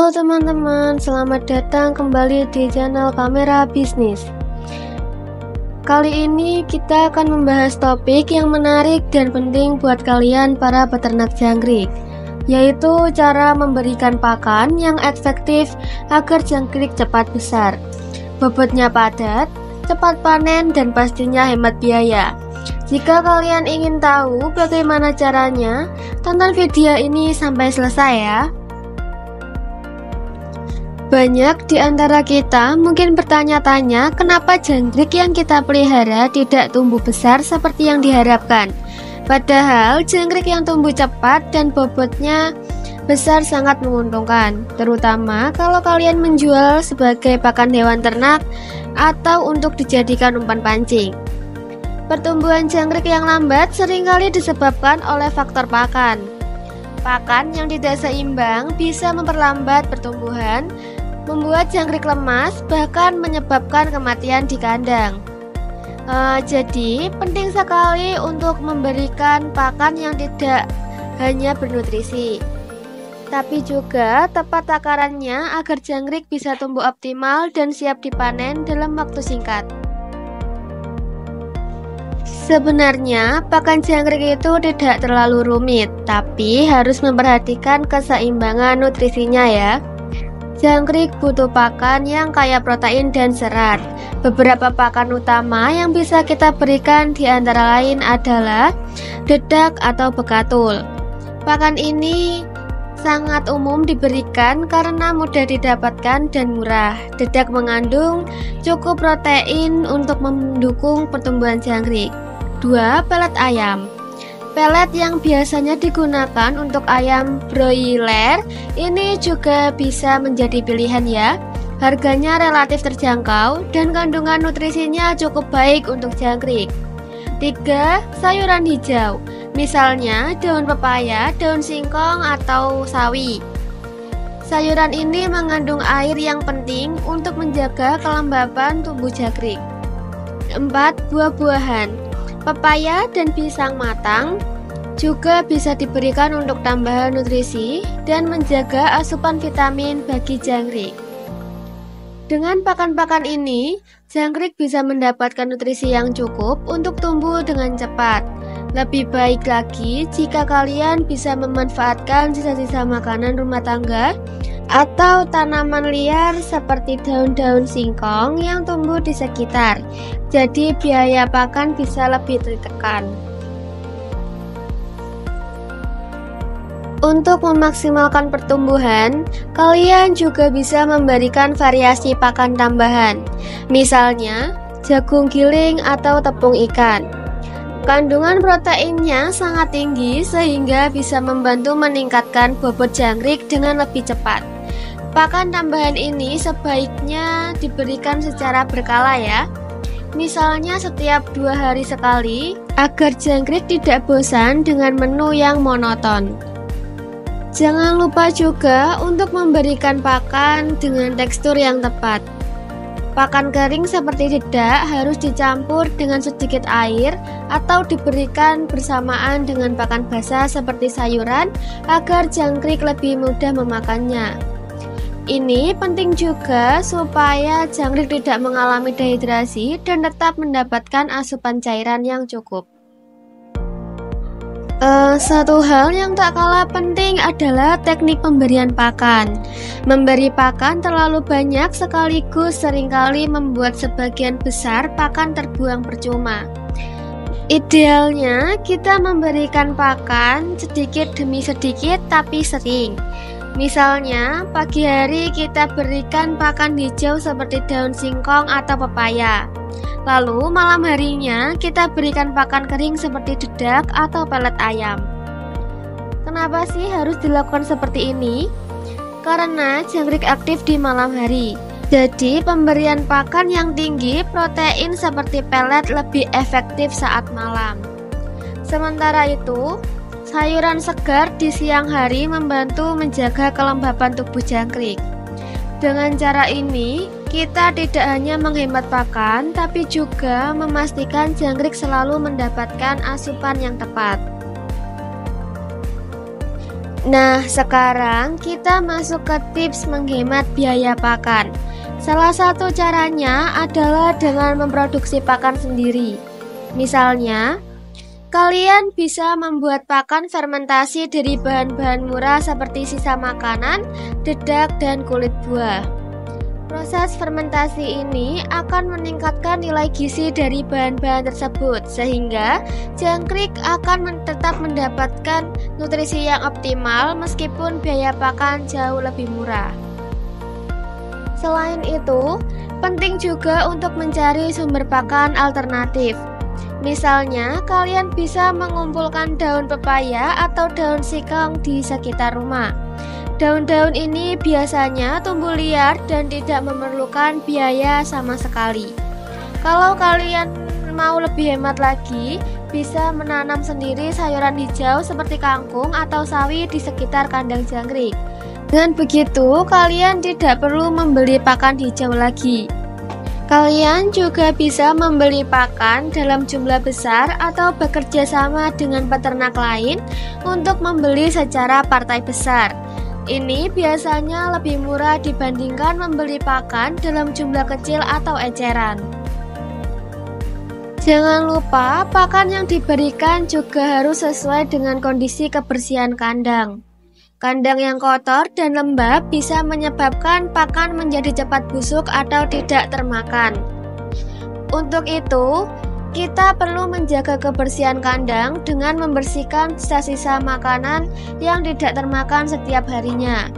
Halo teman-teman, selamat datang kembali di channel Kamera Bisnis. Kali ini kita akan membahas topik yang menarik dan penting buat kalian para peternak jangkrik, yaitu cara memberikan pakan yang efektif agar jangkrik cepat besar, bobotnya padat, cepat panen, dan pastinya hemat biaya. Jika kalian ingin tahu bagaimana caranya, tonton video ini sampai selesai ya. Banyak di antara kita mungkin bertanya-tanya kenapa jangkrik yang kita pelihara tidak tumbuh besar seperti yang diharapkan. Padahal jangkrik yang tumbuh cepat dan bobotnya besar sangat menguntungkan, terutama kalau kalian menjual sebagai pakan hewan ternak atau untuk dijadikan umpan pancing. Pertumbuhan jangkrik yang lambat seringkali disebabkan oleh faktor pakan. Pakan yang tidak seimbang bisa memperlambat pertumbuhan, membuat jangkrik lemas, bahkan menyebabkan kematian di kandang. Jadi, penting sekali untuk memberikan pakan yang tidak hanya bernutrisi, tapi juga tepat takarannya agar jangkrik bisa tumbuh optimal dan siap dipanen dalam waktu singkat. Sebenarnya, pakan jangkrik itu tidak terlalu rumit, tapi harus memperhatikan keseimbangan nutrisinya ya. Jangkrik butuh pakan yang kaya protein dan serat. Beberapa pakan utama yang bisa kita berikan di antara lain adalah dedak atau bekatul. Pakan ini sangat umum diberikan karena mudah didapatkan dan murah. Dedak mengandung cukup protein untuk mendukung pertumbuhan jangkrik. 2. Pelet ayam. Pelet yang biasanya digunakan untuk ayam broiler ini juga bisa menjadi pilihan ya. Harganya relatif terjangkau dan kandungan nutrisinya cukup baik untuk jangkrik. 3. Sayuran hijau, misalnya daun pepaya, daun singkong, atau sawi. Sayuran ini mengandung air yang penting untuk menjaga kelembapan tubuh jangkrik. 4. Buah-buahan. Pepaya dan pisang matang juga bisa diberikan untuk tambahan nutrisi dan menjaga asupan vitamin bagi jangkrik. Dengan pakan-pakan ini, jangkrik bisa mendapatkan nutrisi yang cukup untuk tumbuh dengan cepat. Lebih baik lagi jika kalian bisa memanfaatkan sisa-sisa makanan rumah tangga atau tanaman liar seperti daun-daun singkong yang tumbuh di sekitar. Jadi biaya pakan bisa lebih ditekan. Untuk memaksimalkan pertumbuhan, kalian juga bisa memberikan variasi pakan tambahan, misalnya jagung giling atau tepung ikan. Kandungan proteinnya sangat tinggi sehingga bisa membantu meningkatkan bobot jangkrik dengan lebih cepat. Pakan tambahan ini sebaiknya diberikan secara berkala ya. Misalnya setiap 2 hari sekali agar jangkrik tidak bosan dengan menu yang monoton. Jangan lupa juga untuk memberikan pakan dengan tekstur yang tepat. Pakan kering seperti dedak harus dicampur dengan sedikit air atau diberikan bersamaan dengan pakan basah seperti sayuran agar jangkrik lebih mudah memakannya. Ini penting juga supaya jangkrik tidak mengalami dehidrasi dan tetap mendapatkan asupan cairan yang cukup. Satu hal yang tak kalah penting adalah teknik pemberian pakan. Memberi pakan terlalu banyak sekaligus seringkali membuat sebagian besar pakan terbuang percuma. Idealnya kita memberikan pakan sedikit demi sedikit tapi sering. Misalnya, pagi hari kita berikan pakan hijau seperti daun singkong atau pepaya. Lalu malam harinya kita berikan pakan kering seperti dedak atau pelet ayam. Kenapa sih harus dilakukan seperti ini? Karena jangkrik aktif di malam hari. Jadi pemberian pakan yang tinggi protein seperti pelet lebih efektif saat malam. Sementara itu, sayuran segar di siang hari membantu menjaga kelembapan tubuh jangkrik. Dengan cara ini, kita tidak hanya menghemat pakan, tapi juga memastikan jangkrik selalu mendapatkan asupan yang tepat. Nah, sekarang kita masuk ke tips menghemat biaya pakan. Salah satu caranya adalah dengan memproduksi pakan sendiri. Misalnya, kalian bisa membuat pakan fermentasi dari bahan-bahan murah seperti sisa makanan, dedak, dan kulit buah. Proses fermentasi ini akan meningkatkan nilai gizi dari bahan-bahan tersebut, sehingga jangkrik akan tetap mendapatkan nutrisi yang optimal meskipun biaya pakan jauh lebih murah. Selain itu, penting juga untuk mencari sumber pakan alternatif. Misalnya, kalian bisa mengumpulkan daun pepaya atau daun singkong di sekitar rumah. Daun-daun ini biasanya tumbuh liar dan tidak memerlukan biaya sama sekali. Kalau kalian mau lebih hemat lagi, bisa menanam sendiri sayuran hijau seperti kangkung atau sawi di sekitar kandang jangkrik. Dengan begitu, kalian tidak perlu membeli pakan hijau lagi. Kalian juga bisa membeli pakan dalam jumlah besar atau bekerja sama dengan peternak lain untuk membeli secara partai besar. Ini biasanya lebih murah dibandingkan membeli pakan dalam jumlah kecil atau eceran. Jangan lupa, pakan yang diberikan juga harus sesuai dengan kondisi kebersihan kandang. Kandang yang kotor dan lembab bisa menyebabkan pakan menjadi cepat busuk atau tidak termakan. Untuk itu, kita perlu menjaga kebersihan kandang dengan membersihkan sisa-sisa makanan yang tidak termakan setiap harinya.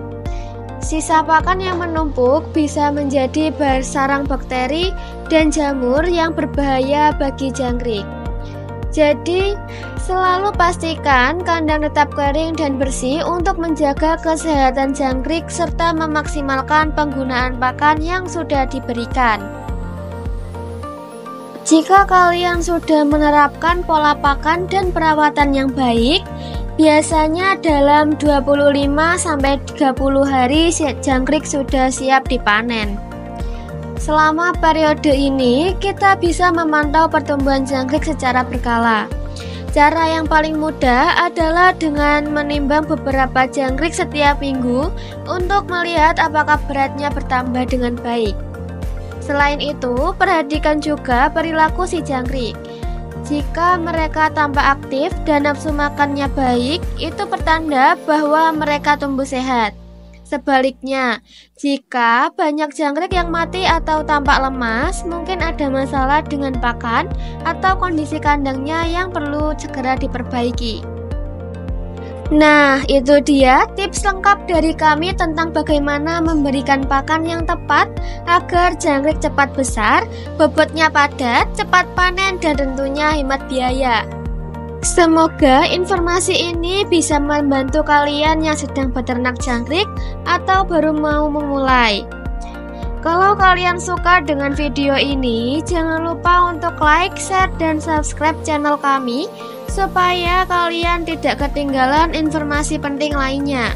Sisa pakan yang menumpuk bisa menjadi sarang bakteri dan jamur yang berbahaya bagi jangkrik. Jadi, selalu pastikan kandang tetap kering dan bersih untuk menjaga kesehatan jangkrik serta memaksimalkan penggunaan pakan yang sudah diberikan. Jika kalian sudah menerapkan pola pakan dan perawatan yang baik, biasanya dalam 25-30 hari jangkrik sudah siap dipanen. Selama periode ini, kita bisa memantau pertumbuhan jangkrik secara berkala. Cara yang paling mudah adalah dengan menimbang beberapa jangkrik setiap minggu untuk melihat apakah beratnya bertambah dengan baik. Selain itu, perhatikan juga perilaku si jangkrik. Jika mereka tampak aktif dan nafsu makannya baik, itu pertanda bahwa mereka tumbuh sehat. Sebaliknya, jika banyak jangkrik yang mati atau tampak lemas, mungkin ada masalah dengan pakan atau kondisi kandangnya yang perlu segera diperbaiki. Nah, itu dia tips lengkap dari kami tentang bagaimana memberikan pakan yang tepat agar jangkrik cepat besar, bobotnya padat, cepat panen, dan tentunya hemat biaya. Semoga informasi ini bisa membantu kalian yang sedang beternak jangkrik atau baru mau memulai. Kalau kalian suka dengan video ini, jangan lupa untuk like, share, dan subscribe channel kami supaya kalian tidak ketinggalan informasi penting lainnya.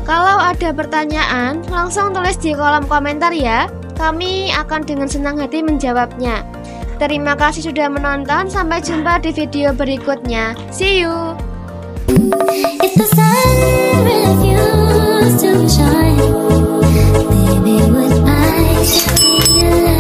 Kalau ada pertanyaan, langsung tulis di kolom komentar ya. Kami akan dengan senang hati menjawabnya. Terima kasih sudah menonton, sampai jumpa di video berikutnya. See you! If the sun refused to shine, baby, would I still be alive?